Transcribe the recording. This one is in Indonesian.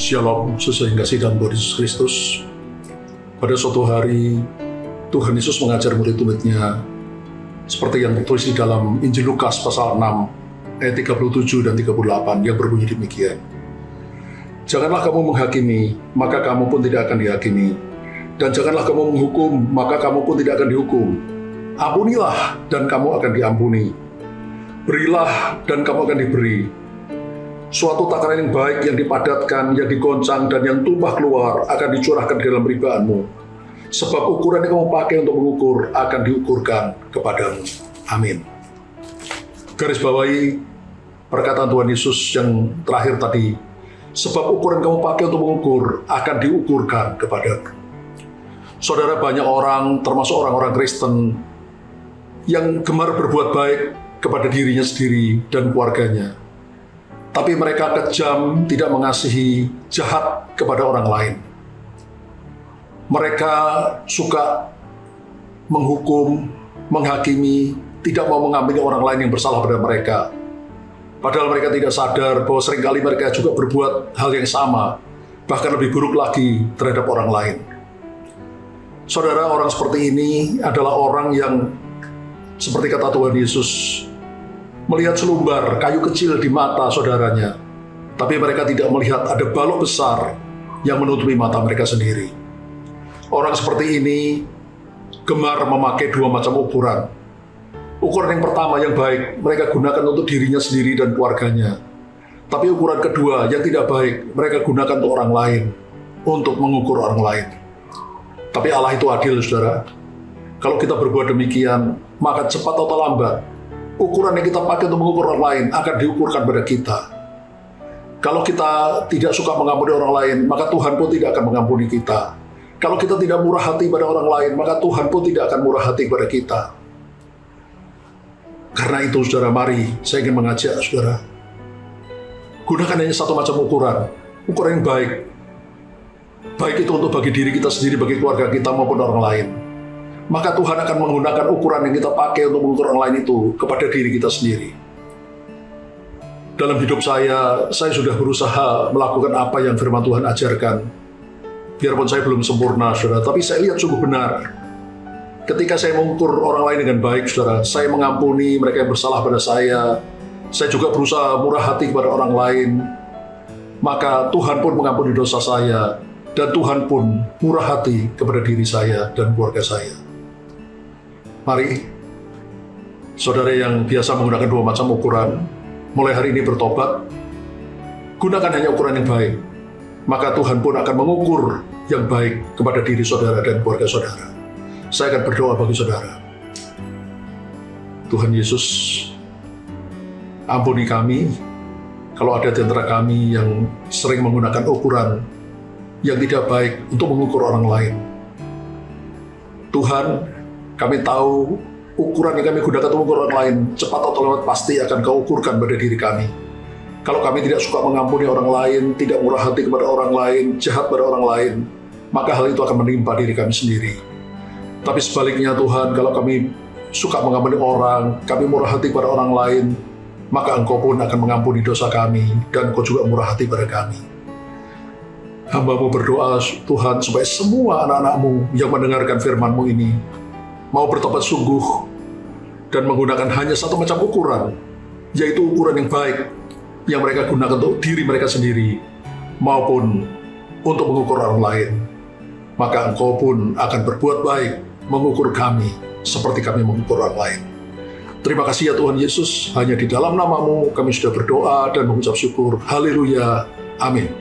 Shalom, sesuai yang kasih dalam Tuhan Yesus Kristus. Pada suatu hari, Tuhan Yesus mengajar murid-muridnya seperti yang tertulis di dalam Injil Lukas pasal 6, ayat 37 dan 38 yang berbunyi demikian. Janganlah kamu menghakimi, maka kamu pun tidak akan dihakimi. Dan janganlah kamu menghukum, maka kamu pun tidak akan dihukum. Ampunilah, dan kamu akan diampuni. Berilah, dan kamu akan diberi. Suatu takaran yang baik, yang dipadatkan, yang digoncang, dan yang tumpah keluar akan dicurahkan ke dalam ribaanmu. Sebab ukuran yang kamu pakai untuk mengukur akan diukurkan kepadamu. Amin. Garis bawahi perkataan Tuhan Yesus yang terakhir tadi. Sebab ukuran kamu pakai untuk mengukur akan diukurkan kepadamu. Saudara, banyak orang, termasuk orang-orang Kristen, yang gemar berbuat baik kepada dirinya sendiri dan keluarganya. Tapi mereka kejam, tidak mengasihi, jahat kepada orang lain. Mereka suka menghukum, menghakimi, tidak mau mengampuni orang lain yang bersalah pada mereka. Padahal mereka tidak sadar bahwa seringkali mereka juga berbuat hal yang sama, bahkan lebih buruk lagi terhadap orang lain. Saudara, orang seperti ini adalah orang yang, seperti kata Tuhan Yesus, melihat selumbar kayu kecil di mata saudaranya, tapi mereka tidak melihat ada balok besar yang menutupi mata mereka sendiri. Orang seperti ini gemar memakai dua macam ukuran. Ukuran yang pertama yang baik, mereka gunakan untuk dirinya sendiri dan keluarganya. Tapi ukuran kedua yang tidak baik, mereka gunakan untuk orang lain, untuk mengukur orang lain. Tapi Allah itu adil, saudara. Kalau kita berbuat demikian, maka cepat atau lambat, ukuran yang kita pakai untuk mengukur orang lain akan diukurkan pada kita. Kalau kita tidak suka mengampuni orang lain, maka Tuhan pun tidak akan mengampuni kita. Kalau kita tidak murah hati pada orang lain, maka Tuhan pun tidak akan murah hati pada kita. Karena itu, saudara, mari saya ingin mengajak saudara, gunakan hanya satu macam ukuran yang baik. Baik itu untuk bagi diri kita sendiri, bagi keluarga kita maupun orang lain. Maka Tuhan akan menggunakan ukuran yang kita pakai untuk mengukur orang lain itu kepada diri kita sendiri. Dalam hidup saya sudah berusaha melakukan apa yang firman Tuhan ajarkan. Biarpun saya belum sempurna, saudara, tapi saya lihat sungguh benar. Ketika saya mengukur orang lain dengan baik, saudara, saya mengampuni mereka yang bersalah pada saya juga berusaha murah hati kepada orang lain, maka Tuhan pun mengampuni dosa saya, dan Tuhan pun murah hati kepada diri saya dan keluarga saya. Mari, saudara yang biasa menggunakan dua macam ukuran, mulai hari ini bertobat, gunakan hanya ukuran yang baik, maka Tuhan pun akan mengukur yang baik kepada diri saudara dan keluarga saudara. Saya akan berdoa bagi saudara. Tuhan Yesus, ampuni kami kalau ada di antara kami yang sering menggunakan ukuran yang tidak baik untuk mengukur orang lain. Tuhan, kami tahu ukuran yang kami gunakan untuk mengukur orang lain cepat atau lambat pasti akan Kau ukurkan pada diri kami. Kalau kami tidak suka mengampuni orang lain, tidak murah hati kepada orang lain, jahat pada orang lain, maka hal itu akan menimpa diri kami sendiri. Tapi sebaliknya Tuhan, kalau kami suka mengampuni orang, kami murah hati kepada orang lain, maka Engkau pun akan mengampuni dosa kami, dan Engkau juga murah hati pada kami. Hamba-Mu berdoa, Tuhan, supaya semua anak-anak-Mu yang mendengarkan firman-Mu ini mau bertobat sungguh dan menggunakan hanya satu macam ukuran, yaitu ukuran yang baik yang mereka gunakan untuk diri mereka sendiri maupun untuk mengukur orang lain. Maka Engkau pun akan berbuat baik mengukur kami seperti kami mengukur orang lain. Terima kasih ya Tuhan Yesus, hanya di dalam nama-Mu kami sudah berdoa dan mengucap syukur. Haleluya. Amin.